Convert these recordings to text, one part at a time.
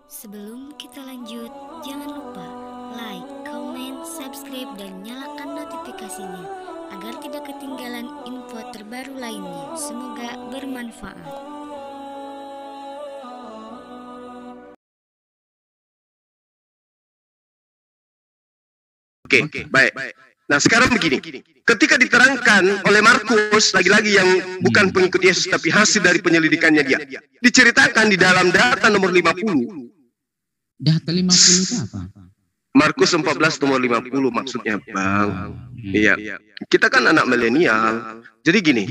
Sebelum kita lanjut, jangan lupa like, comment, subscribe, dan nyalakan notifikasinya agar tidak ketinggalan info terbaru lainnya. Semoga bermanfaat. Oke, baik. Nah, sekarang begini. Ketika diterangkan oleh Markus, lagi-lagi yang bukan pengikut Yesus tapi hasil dari penyelidikannya dia, diceritakan di dalam data nomor 50. Data 50 itu apa? Markus 14 nomor 50 maksudnya, Bang. Iya. Kita kan anak milenial. Jadi gini.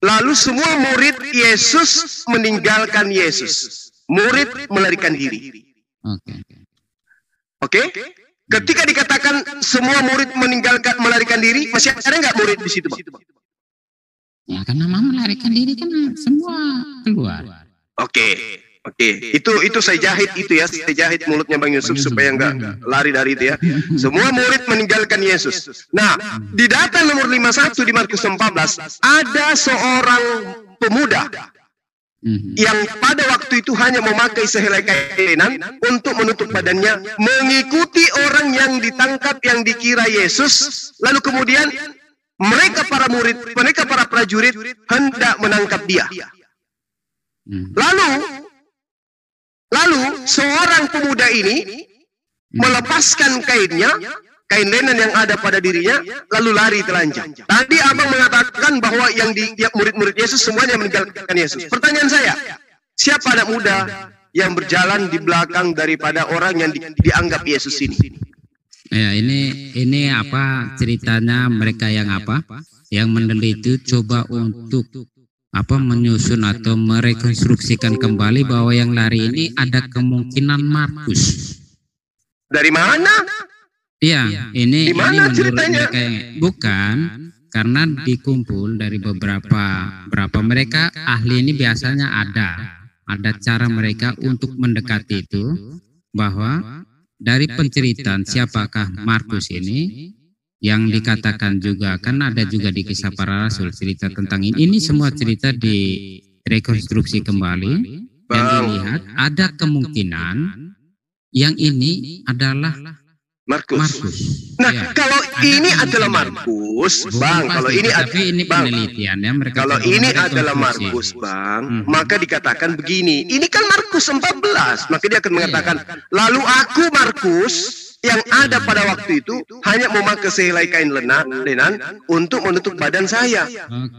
Lalu semua murid Yesus meninggalkan Yesus. Murid melarikan diri. Oke? Ketika dikatakan semua murid melarikan diri, masih ada nggak murid di situ, Bang? Ya, karena mau melarikan diri kan semua keluar. Oke. Itu saya jahit itu ya, saya jahit mulutnya Bang Yusuf supaya nggak lari dari itu ya. Semua murid meninggalkan Yesus. Nah, di data nomor 51 di Markus 14 ada seorang pemuda yang pada waktu itu hanya memakai sehelai kain lenan untuk menutup badannya, mengikuti orang yang ditangkap yang dikira Yesus. Lalu kemudian mereka para prajurit hendak menangkap dia. Lalu seorang pemuda ini melepaskan kain lenan yang ada pada dirinya, lalu lari telanjang. Tadi abang mengatakan bahwa yang murid-murid Yesus semuanya meninggalkan Yesus. Pertanyaan saya, siapa anak muda yang berjalan di belakang daripada orang yang dianggap Yesus ini? Ya, ini apa ceritanya mereka yang meneliti coba untuk menyusun atau merekonstruksikan kembali bahwa yang lari ini ada kemungkinan Markus. Dari mana? Iya, ini menurut ceritanya? Bukan, karena dikumpul dari beberapa mereka ahli ini biasanya ada cara mereka untuk mendekati itu, bahwa dari penceritaan siapakah Markus ini yang dikatakan juga, kan ada juga di Kisah Para Rasul cerita tentang ini. Ini semua cerita direkonstruksi kembali dan dilihat ada kemungkinan yang ini adalah Markus. Nah, ya. Kalau ini adalah Markus, Bang, kalau ini penelitian ya mereka. Kalau ini adalah Markus, Bang, maka dikatakan begini. Ini kan Markus 14, maka dia akan mengatakan, lalu aku Markus yang ada pada waktu itu hanya memakai sehelai kain lenan untuk menutup badan saya,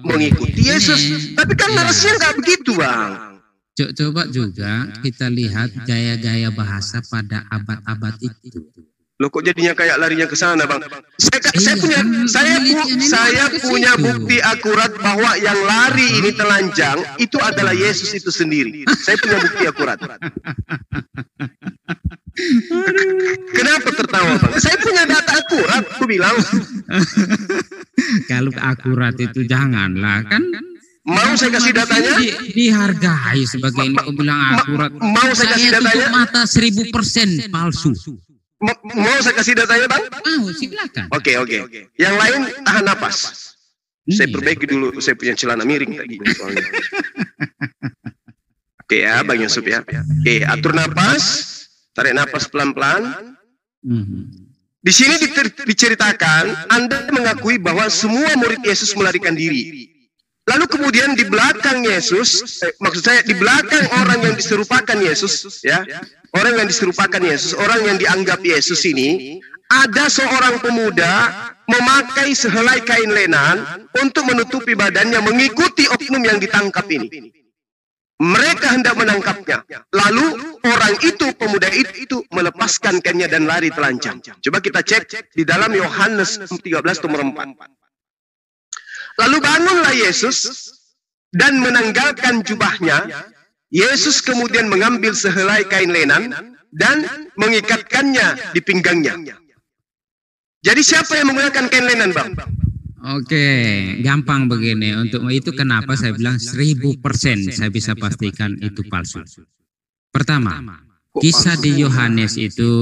mengikuti Yesus. Tapi kan narasinya nggak begitu, Bang. Coba juga kita lihat gaya-gaya bahasa pada abad-abad itu. Loh, kok jadinya kayak larinya ke sana, Bang? Saya punya bukti akurat bahwa yang lari ini telanjang itu adalah Yesus itu sendiri. Saya punya bukti akurat. Kenapa tertawa, Bang? Saya punya data akurat, aku bilang. Kalau akurat itu janganlah, kan. Mau saya kasih datanya? Dihargai sebagai ini, aku bilang akurat. Mau saya kasih datanya? Mata 1000% palsu. Mau saya kasih datanya, Bang? Mau, silakan. Oke. Yang lain tahan napas. Saya perbaiki dulu, saya punya celana miring tadi. Oke ya, Bang Yusuf ya. Oke, atur napas, tarik napas pelan-pelan. Di sini diceritakan, Anda mengakui bahwa semua murid Yesus melarikan diri. Lalu kemudian di belakang Yesus, maksud saya di belakang orang yang diserupakan Yesus, ya, orang yang diserupakan Yesus, orang yang dianggap Yesus ini, ada seorang pemuda memakai sehelai kain lenan untuk menutupi badannya, mengikuti oknum yang ditangkap ini. Mereka hendak menangkapnya. Lalu orang itu, pemuda itu melepaskan kainnya dan lari telanjang. Coba kita cek di dalam Yohanes 13 nomor 4. Lalu bangunlah Yesus dan menanggalkan jubahnya. Yesus kemudian mengambil sehelai kain lenan dan mengikatkannya di pinggangnya. Jadi siapa yang menggunakan kain lenan, Bang? Oke, gampang begini. Untuk itu kenapa saya bilang 1000% saya bisa pastikan itu palsu. Pertama, kisah di Yohanes itu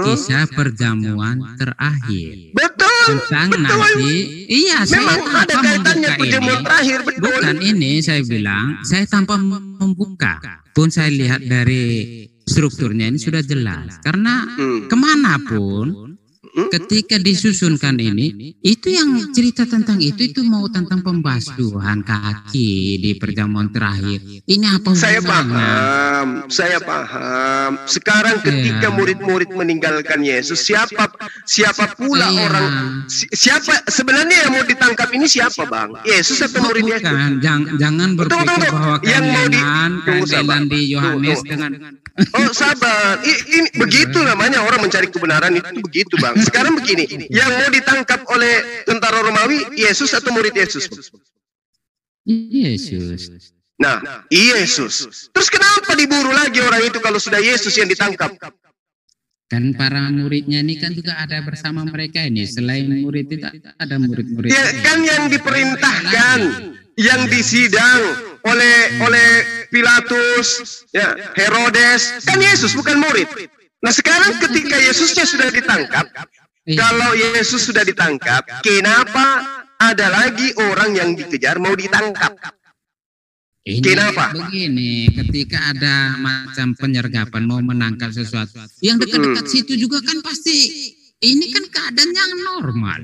kisah perjamuan terakhir. Betul. Tentang nanti, iya, memang saya ada kaitannya perjamuan terakhir. Betul. Bukan ini saya bilang, saya tanpa membuka pun saya lihat dari strukturnya ini sudah jelas. Karena kemanapun ketika disusunkan ini, itu yang cerita tentang itu mau tentang pembasuhan kaki di perjamuan terakhir. Ini apa hubungannya? Saya paham. Sekarang ketika murid-murid meninggalkan Yesus, siapa pula orang? Siapa sebenarnya yang mau ditangkap ini siapa, Bang? Yesus atau murid Yesus? Jangan berpikir bahwa kain lenan di Yohanes dengan sabar. Ini begitu namanya orang mencari kebenaran itu begitu, Bang. Sekarang begini, yang mau ditangkap oleh tentara Romawi Yesus atau murid Yesus? Yesus. Nah, Yesus. Terus kenapa diburu lagi orang itu kalau sudah Yesus yang ditangkap? Kan para muridnya ini kan juga ada bersama mereka ini. Selain murid itu ada murid-murid. Ya kan yang diperintahkan, yang disidang oleh Pilatus, ya, Herodes, kan Yesus bukan murid. Nah sekarang ketika Yesusnya sudah ditangkap, kalau Yesus sudah ditangkap, kenapa ada lagi orang yang dikejar mau ditangkap? Kenapa? Begini, ketika ada macam penyergapan mau menangkap sesuatu, yang dekat-dekat situ juga kan pasti ini kan keadaan yang normal.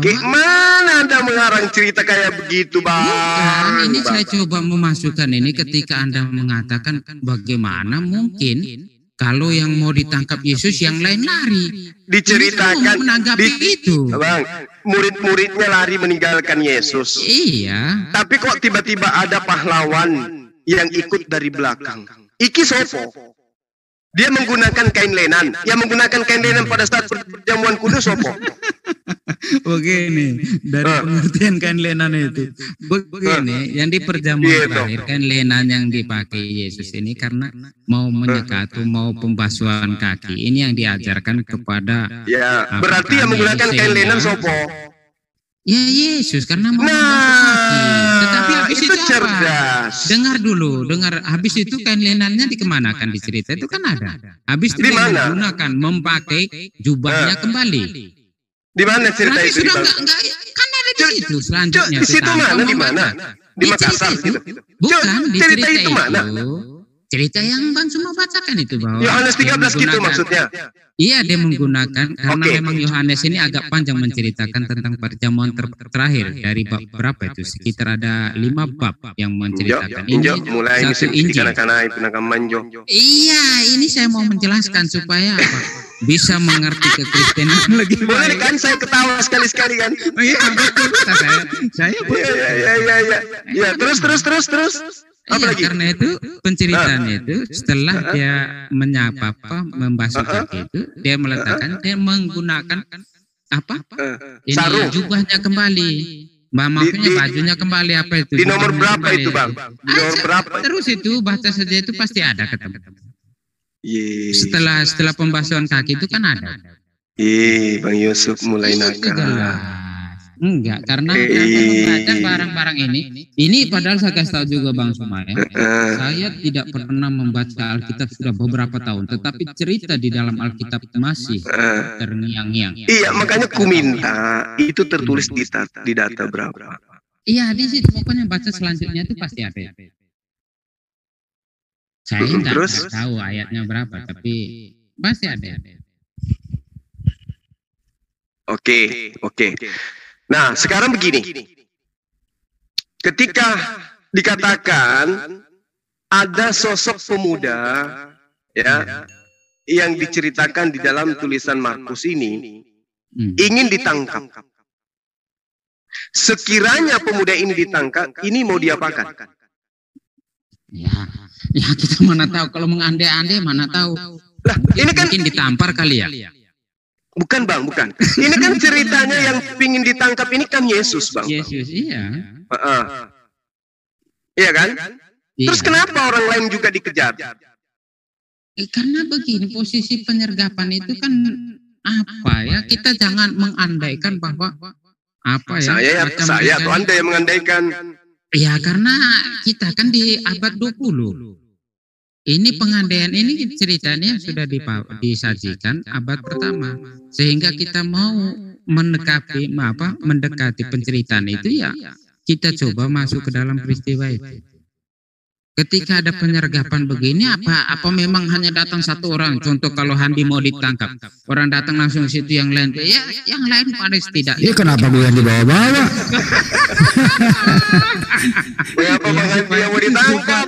Mana Anda mengarang cerita kayak begitu, Bang? Bukan, ini saya coba memasukkan ini ketika Anda mengatakan bagaimana mungkin kalau yang mau ditangkap Yesus yang lain lari. Diceritakan itu. Bang, murid-muridnya lari meninggalkan Yesus. Iya. Tapi kok tiba-tiba ada pahlawan yang ikut dari belakang. Iki sopo? Dia menggunakan kain lenan. Yang menggunakan kain lenan pada saat perjamuan kudus sopo? Begini, dari pengertian kain lenan itu. Begini, yang di perjamuan terakhir kain lenan yang dipakai Yesus ini karena mau menyekat atau mau pembasuhan kaki. Ini yang diajarkan kepada berarti yang menggunakan kain lenan sopo? Ya Yesus karena mau membasuh kaki. Tetapi habis itu cerdas. Dengar dulu, habis itu kain lenannya dikemanakan di cerita itu kan ada. Habis itu digunakan memakai jubahnya kembali. Di mana cerita itu? Sudah kan ada di situ selanjutnya. Di situ mana? Di mana? Di Makassar gitu. Bukan di cerita itu mana? Cerita yang Bang semua bacakan itu bahwa Yohanes 13 gitu maksudnya. Iya, dia menggunakan karena memang Yohanes ini agak panjang menceritakan tentang perjamuan terakhir dari bab berapa itu sekitar ada 5 bab yang menceritakan ini mulai satu Injil. Iya, ini saya mau menjelaskan supaya bisa mengerti kekristenan lagi. Boleh kan saya ketawa sekali-sekali kan? Iya, betul. Saya ya, terus. Iya, karena itu penceritaannya itu setelah dia menyapa membasuh kaki itu dia meletakkan dia menggunakan ini jubahnya kembali, maksudnya bajunya kembali apa itu? Di nomor berapa kembali. Itu Bang? Di nomor berapa? Terus itu baca saja itu pasti ada ketemu. Setelah pembasuhan kaki itu kan ada. Bang Yusuf mulai nakal. Enggak, karena membaca barang-barang ini padahal saya kasih tahu juga Bang Sumaya, saya tidak pernah membaca Alkitab sudah beberapa tahun, tetapi cerita di dalam Alkitab masih terngiang-ngiang. Iya, makanya ku minta itu tertulis di data berapa. Iya, di situ pokoknya baca selanjutnya itu pasti ada. Saya enggak tahu ayatnya berapa, tapi pasti ada. Oke. Nah, sekarang begini. Ketika dikatakan ada sosok pemuda yang diceritakan di dalam tulisan Markus ini ingin ditangkap. Sekiranya pemuda ini ditangkap, ini mau diapakan? Ya kita mana tahu, kalau mengandai-andai mana tahu. Lah, ini kan mungkin ditampar kali ya. Bukan Bang, bukan. Ini kan ceritanya yang pingin ditangkap ini kan Yesus Bang. Yesus, iya. Iya kan? Terus kenapa orang lain juga dikejar? Karena begini, posisi penyergapan itu kan kita jangan mengandaikan bahwa saya atau Anda yang mengandaikan. Ya karena kita kan di abad 20. Ini pengandaian ini ceritanya sudah disajikan abad pertama, sehingga kita mau mendekati penceritaan itu ya kita coba masuk ke dalam peristiwa itu. Ketika ada penyergapan begini, apa memang hanya datang satu orang? Contoh kalau Handi mau ditangkap, orang datang langsung ke situ, yang lain, ya yang lain pada tidak. Iya, kenapa gue yang dibawa-bawa? Kenapa Bang Handi yang mau ditangkap?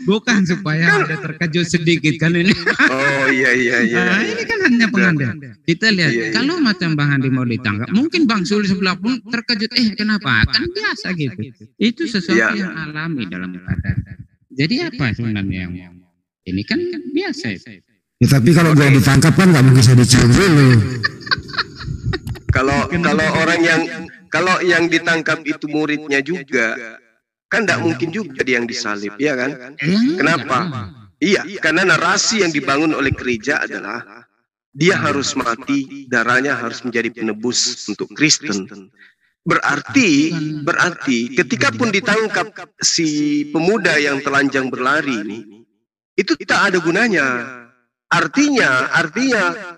Bukan supaya ada terkejut sedikit kan ini. Oh iya. Nah, ini kan hanya pengandaian. Kita lihat kalau macam Bang Handi mau ditangkap, mungkin Bang Sul sebelah pun terkejut. Kenapa? Kan biasa gitu. Itu sesuatu yang alami dalam keadaan. Jadi apa sebenarnya yang ini kan biasa. Ya, tapi kalau gue ditangkap kan nggak bisa dicium dulu. Kalau yang ditangkap itu muridnya juga, kan tidak mungkin juga dia yang disalib, ya kan? Kenapa? Iya, karena narasi yang dibangun oleh gereja adalah dia harus mati, darahnya harus menjadi penebus untuk Kristen. Berarti ketika pun ditangkap si pemuda yang telanjang berlari ini, itu tak ada gunanya. Artinya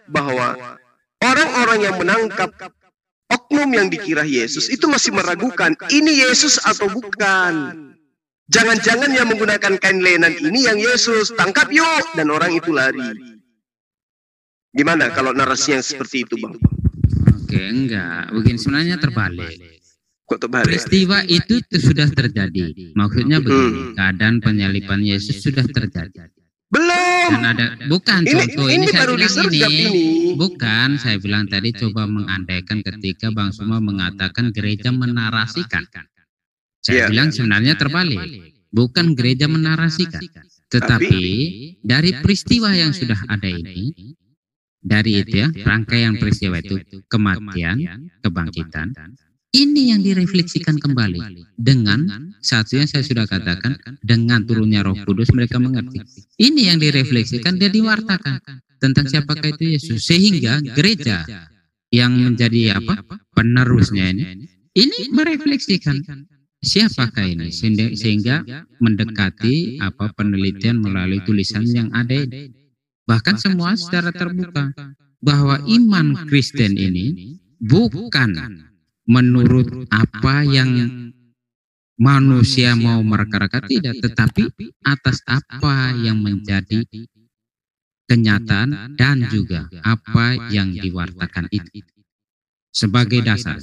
bahwa orang-orang yang menangkap oknum yang dikira Yesus itu masih meragukan, ini Yesus atau bukan. Jangan-jangan yang menggunakan kain lenan ini yang Yesus, tangkap yuk, dan orang itu lari. Gimana kalau narasinya seperti itu, Bang? Oke, enggak. Begini, sebenarnya terbalik. Kok terbalik? Peristiwa itu sudah terjadi. Maksudnya begini, keadaan penyaliban Yesus sudah terjadi. Belum. Dan ada, bukan contoh ini saya baru bilang ini. Bukan, saya bilang tadi coba mengandaikan ketika Bang Suma mengatakan gereja menarasikan. Saya bilang sebenarnya terbalik. Bukan gereja menarasikan. Tetapi dari peristiwa yang sudah ada ini, dari itu ya, rangkaian peristiwa itu, kematian, kebangkitan, ini yang direfleksikan kembali. Dengan satu yang saya sudah katakan, dengan turunnya Roh Kudus mereka mengerti. Ini yang direfleksikan dan diwartakan tentang siapakah itu Yesus. Sehingga gereja yang menjadi penerusnya ini merefleksikan siapakah ini, sehingga mendekati penelitian melalui tulisan yang ada ini. Bahkan semua secara terbuka bahwa iman Kristen ini bukan menurut apa yang manusia mau mereka tidak, tetapi atas apa yang menjadi kenyataan dan juga apa yang diwartakan itu sebagai dasar.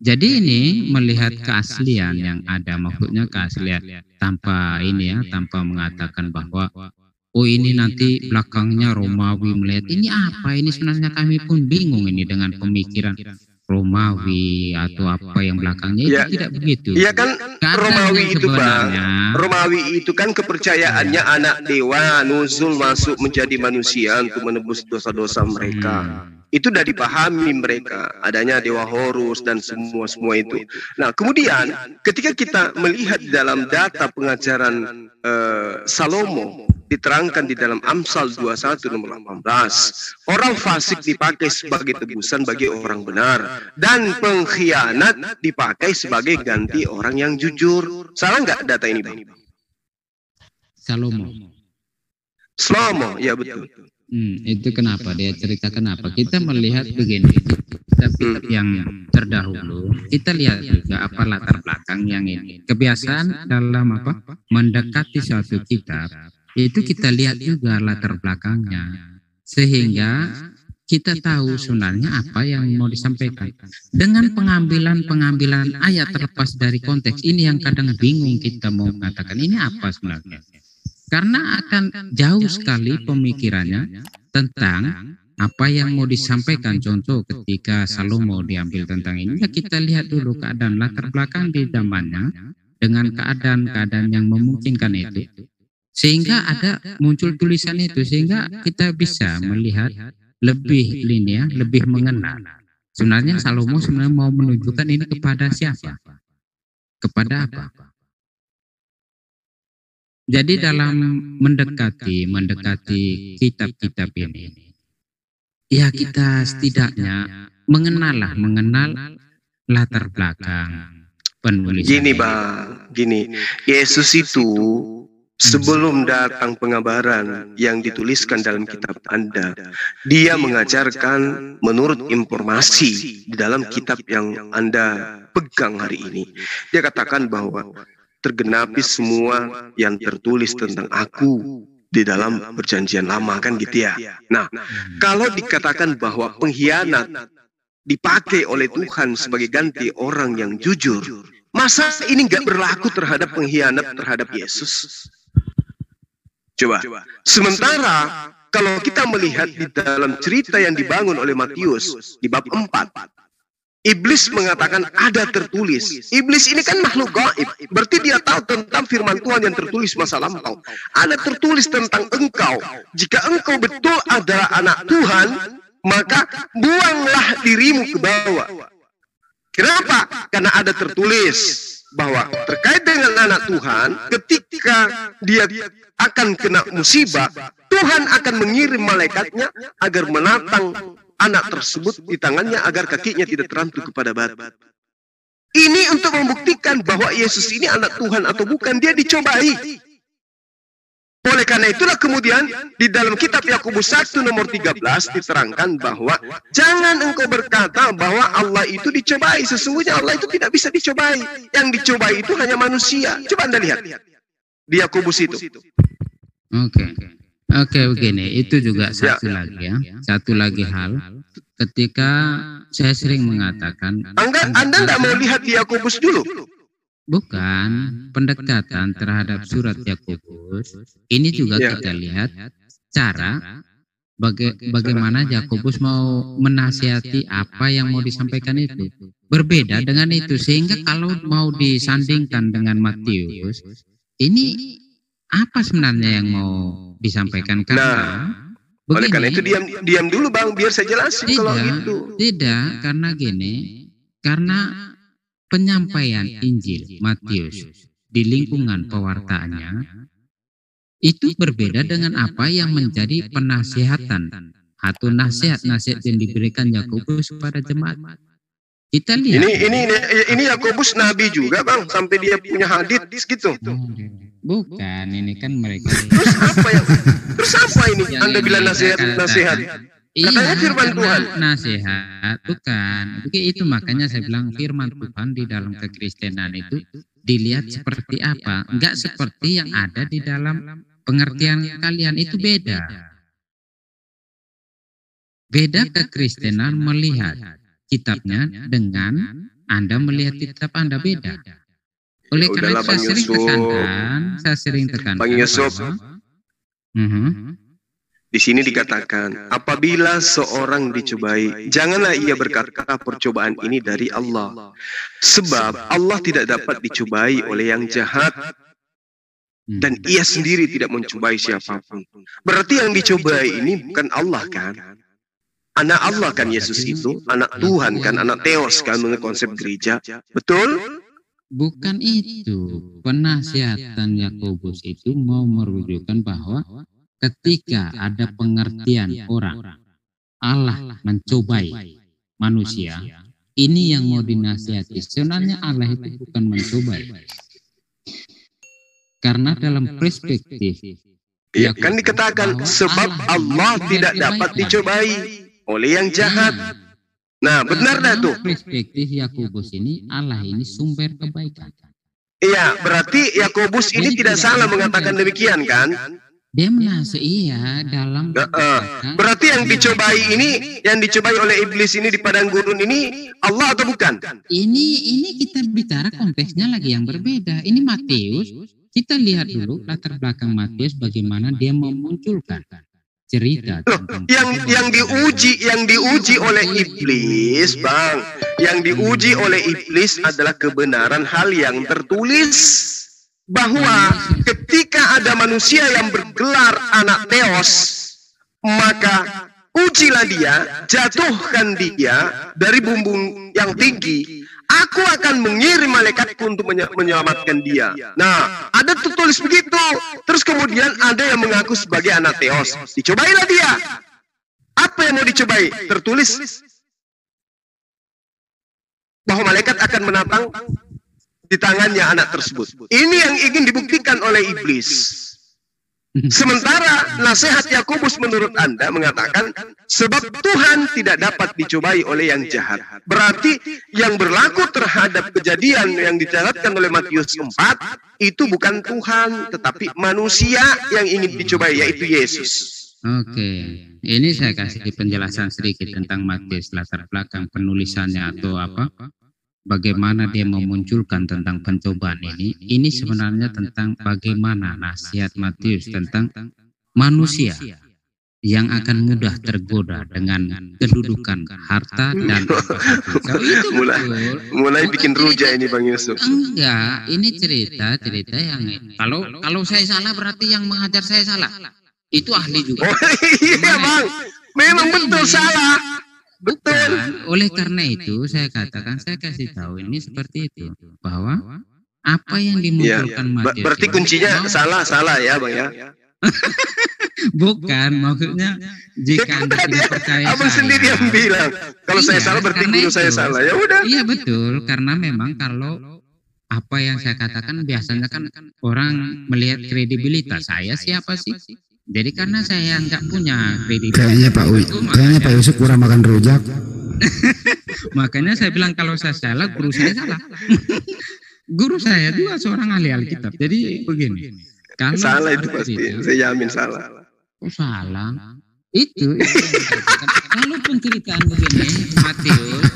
Jadi ini melihat keaslian yang ada, maksudnya keaslian tanpa tanpa mengatakan bahwa ini nanti belakangnya Romawi melihat ini apa, ini sebenarnya kami pun bingung ini dengan pemikiran Romawi atau apa yang belakangnya itu tidak begitu. Iya kan, Romawi itu Bang, Romawi itu kan kepercayaannya anak dewa nuzul masuk menjadi manusia untuk menebus dosa-dosa mereka. Itu sudah dipahami mereka, adanya dewa Horus dan semua itu. Nah kemudian ketika kita melihat dalam data pengajaran Salomo, diterangkan di dalam Amsal 21 nomor 18, orang fasik dipakai sebagai tebusan bagi orang benar, dan pengkhianat dipakai sebagai ganti orang yang jujur. Salah nggak data ini Bang? Salomo, ya betul. Itu kenapa dia cerita kenapa? Kita melihat begini, tapi yang terdahulu kita lihat juga apa latar belakang yang ini. Kebiasaan dalam mendekati suatu kitab itu kita lihat juga latar belakangnya, sehingga kita tahu sebenarnya apa yang mau disampaikan. Dengan pengambilan ayat terlepas dari konteks ini yang kadang bingung kita mau mengatakan ini apa sebenarnya. Karena akan jauh sekali pemikirannya tentang apa yang mau disampaikan. Contoh ketika Salomo diambil tentang ini, ya kita lihat dulu keadaan latar belakang di zamannya dengan keadaan yang memungkinkan itu. Sehingga ada muncul tulisan itu, sehingga kita bisa melihat lebih linear, lebih mengenal. Sebenarnya Salomo sebenarnya mau menunjukkan ini kepada siapa? Kepada apa? Jadi dalam mendekati kitab-kitab ini, ya kita setidaknya mengenal latar belakang penulis. Gini Bang, Yesus itu sebelum datang pengabaran yang dituliskan dalam kitab Anda, dia mengajarkan menurut informasi di dalam kitab yang Anda pegang hari ini. Dia katakan bahwa tergenapi semua yang tertulis tentang aku di dalam perjanjian lama, kan gitu ya. Nah, kalau dikatakan bahwa pengkhianat dipakai oleh Tuhan sebagai ganti orang yang jujur, masa ini nggak berlaku terhadap pengkhianat terhadap Yesus? Coba. Sementara kalau kita melihat di dalam cerita yang dibangun oleh Matius di bab 4, Iblis mengatakan ada tertulis. Iblis ini kan makhluk gaib. Berarti dia tahu tentang firman Tuhan yang tertulis masa lampau. Ada tertulis tentang engkau. Jika engkau betul adalah anak Tuhan, maka buanglah dirimu ke bawah. Kenapa? Karena ada tertulis bahwa terkait dengan anak Tuhan, ketika dia akan kena musibah, Tuhan akan mengirim malaikatnya agar menatang anak tersebut di tangannya agar kakinya tidak terantuk kepada batu. Ini untuk membuktikan bahwa Yesus ini anak Tuhan atau bukan, dia dicobai. Oleh karena itulah kemudian di dalam kitab Yakobus 1 nomor 13 diterangkan bahwa jangan engkau berkata bahwa Allah itu dicobai. Sesungguhnya Allah itu tidak bisa dicobai. Yang dicobai itu hanya manusia. Coba Anda lihat di Yakobus itu. Oke, begini, itu juga satu lagi ya. Satu lagi hal, ketika saya sering mengatakan, Anda nggak mau lihat di Yakobus dulu? Bukan, pendekatan terhadap surat Yakobus ini juga kita lihat cara bagaimana Yakobus mau menasihati apa yang mau disampaikan itu. Berbeda dengan itu, sehingga kalau mau disandingkan dengan Matius, ini apa sebenarnya yang mau disampaikan? Karena oleh karena itu diam dulu Bang, biar saya jelasin kalau gitu. Tidak, karena gini, karena penyampaian Injil Matius di lingkungan pewartaannya itu berbeda dengan apa yang menjadi penasihatan atau nasihat-nasihat yang diberikan Yakobus kepada jemaat. Kita lihat. Ini Yakobus nabi juga Bang, sampai dia punya hadits gitu. Bukan, ini kan mereka. Terus apa ini? Anda bilang nasihat. Katanya firman Tuhan. Nasihat, bukan. Itu makanya saya bilang firman Tuhan di dalam kekristenan itu dilihat seperti apa. Enggak seperti yang ada di dalam pengertian kalian, itu beda. Beda kekristenan melihat kitabnya dengan Anda melihat kitab Anda, beda. Oleh karena itu saya sering tekankan Bang Yusuf, di sini dikatakan, apabila seorang dicobai, janganlah ia berkata percobaan ini dari Allah. Sebab Allah tidak dapat dicobai oleh yang jahat, dan ia sendiri tidak mencobai siapapun. Berarti yang dicobai ini bukan Allah kan? Anak Allah kan Yesus itu, anak Tuhan kan, anak Theos kan menurut konsep gereja. Betul? Bukan itu. Penasihatan Yakobus itu mau merujukkan bahwa ketika ada pengertian orang Allah mencobai manusia, ini yang mau dinasihati. Sebenarnya Allah itu bukan mencobai. Karena dalam perspektif ya kan dikatakan sebab Allah tidak dapat dicobai oleh yang jahat. Nah, benar dah tuh. Perspektif Yakobus ini, Allah ini sumber kebaikan. Iya, berarti Yakobus ini tidak salah mengatakan demikian kan? Dia merasa iya dalam berarti yang dicobai ini, yang dicobai oleh iblis ini di padang gurun ini Allah atau bukan? Ini kita bicara konteksnya lagi yang berbeda. Ini Matius. Kita lihat dulu latar belakang Matius bagaimana dia memunculkan cerita yang diuji oleh iblis, Bang. Yang diuji oleh iblis adalah kebenaran hal yang tertulis, bahwa ketika ada manusia yang bergelar anak Theos, maka ujilah dia, jatuhkan dia dari bumbung yang tinggi. Aku akan mengirim malaikatku untuk menyelamatkan dia. Nah, ada tertulis begitu. Terus kemudian ada yang mengaku sebagai anak Theos. Dicobailah dia. Apa yang mau dicobai? Tertulis bahwa malaikat akan menatang di tangannya anak tersebut. Ini yang ingin dibuktikan oleh iblis. Sementara nasihat Yakobus menurut Anda mengatakan sebab Tuhan tidak dapat dicobai oleh yang jahat. Berarti yang berlaku terhadap kejadian yang dicatatkan oleh Matius 4 itu bukan Tuhan, tetapi manusia yang ingin dicobai, yaitu Yesus. Oke, ini saya kasih penjelasan sedikit tentang Matius, latar belakang penulisannya atau apa, bagaimana dia memunculkan tentang pencobaan ini. Ini sebenarnya tentang bagaimana nasihat Matius tentang manusia yang akan mudah tergoda dengan kedudukan, harta, dan so, itu mulai bikin rujak ini Bang Yusuf. Enggak, ini cerita yang kalau saya salah berarti yang mengajar saya salah. Itu ahli juga. Oh iya Bang, memang betul salah. Betul. Oleh karena itu saya katakan, saya kasih tahu ini seperti itu, bahwa apa yang dimunculkan Matius. Berarti kuncinya salah ya Bang ya. Bukan, maksudnya jika Anda tidak percaya Abang sendiri yang bilang kalau saya salah berarti guru saya salah. Ya udah. Iya betul, karena memang kalau apa yang saya katakan biasanya kan orang melihat kredibilitas saya siapa sih. Jadi karena saya nggak punya kredibilitas. Kayaknya Pak Yusuf kurang makan rujak. Makanya saya bilang kalau saya salah, guru saya salah. Guru saya juga seorang ahli Alkitab. Jadi begini. Kalau salah itu pasti, saya jamin salah. Oh salah. Itu kalau penceritaan begini Matius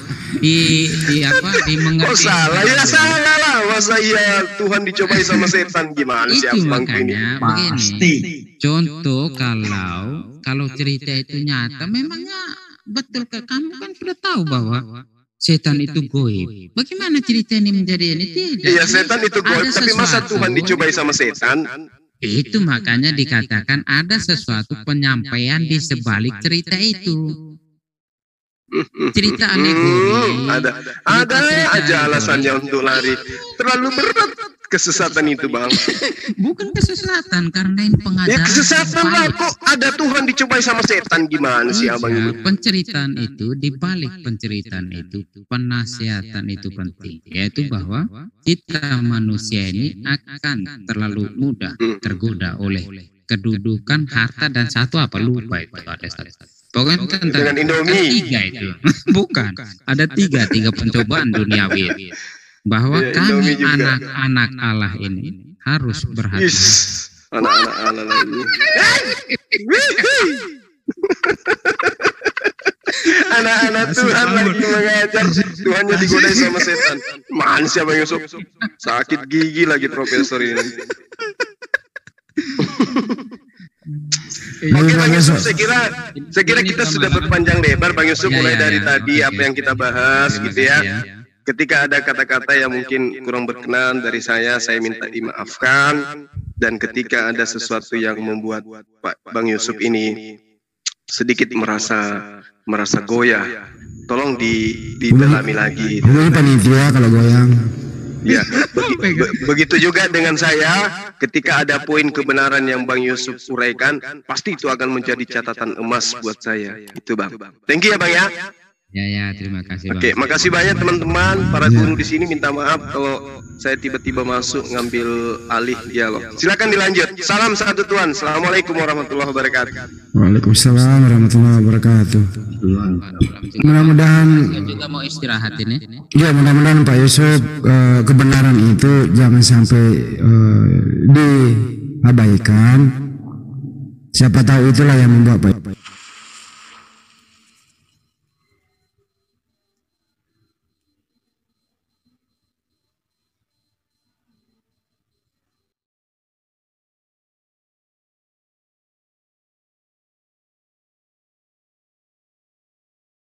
di mengerti. Oh salah ya salah lah. Masa iya Tuhan dicobai sama setan gimana sih Abang ini? Begini. Contoh kalau cerita itu nyata, memangnya betul ke kamu kan sudah tahu bahwa setan itu goib. Bagaimana cerita ini menjadi ini? Tidak. Iya setan itu goib, tapi masa Tuhan dicobai sama setan? Itu makanya dikatakan ada sesuatu penyampaian di sebalik cerita itu. Cerita alegori. Ada aja alasannya untuk lari. Terlalu berat kesesatan itu Bang. Bukan kesesatan, karena ini pengajaran. Ya kesesatan lah, kok ada Tuhan dicobai sama setan, gimana sih Abang ini? Penceritaan itu, dibalik penceritaan itu, penasihatan itu penting, yaitu bahwa kita manusia ini akan terlalu mudah tergoda oleh kedudukan, harta, dan satu apa lupa itu ada satu. Pokoknya tentang Indomie. Tiga itu. Bukan, ada tiga pencobaan duniawi. Bahwa kami anak-anak Allah ini harus berhati-hati. Anak-anak Allah lagi. Anak-anak Tuhan lagi mengajar, Tuhannya digodai sama setan. Man siapa yang Yusuf? Sakit gigi lagi profesor ini. Oke Bang Yusuf, saya kira kita sudah berpanjang lebar Bang Yusuf, mulai dari tadi apa yang kita bahas gitu ya. Ketika ada kata-kata yang mungkin kurang berkenan dari saya minta dimaafkan. Dan ketika ada sesuatu yang membuat Bang Yusuf ini sedikit merasa goyah, tolong didalami lagi. Ini panitia kalau goyang. Ya, begitu juga dengan saya. Ketika ada poin kebenaran yang Bang Yusuf uraikan, pasti itu akan menjadi catatan emas buat saya. Itu Bang. Thank you ya Bang ya. Ya, terima kasih. Oke, makasih banyak teman-teman, para guru di sini. Minta maaf kalau saya tiba-tiba masuk ngambil alih dialog. Silakan dilanjut. Salam satu Tuhan. Assalamualaikum warahmatullahi wabarakatuh. Waalaikumsalam warahmatullahi wabarakatuh. Mudah-mudahan juga mau istirahat ini. Ya, mudah-mudahan Pak Yusuf kebenaran itu jangan sampai diabaikan. Siapa tahu itulah yang membuat Pak